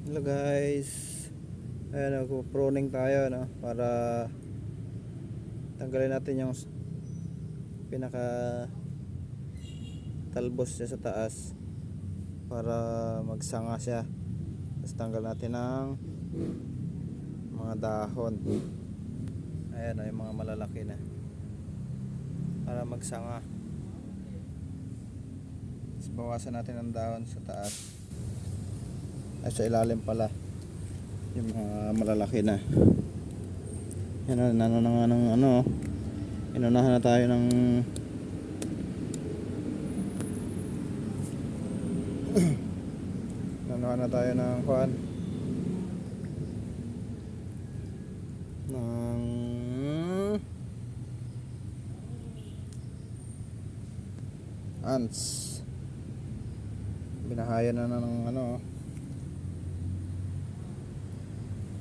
Hello guys. Ayan, nagpo-pruning tayo, no? Para tanggalin natin yung pinaka talbos niya sa taas para magsanga siya. Tapos tanggal natin ng mga dahon. Ayan, yung mga malalaki na para magsanga. Tapos bawasan natin ang dahon sa taas. Ay, sa ilalim pala yung mga malalaki na. Yan na ng ano. Inunahan na tayo ng inunahan na tayo ng kuan ng ants. Binahayan na ng ano,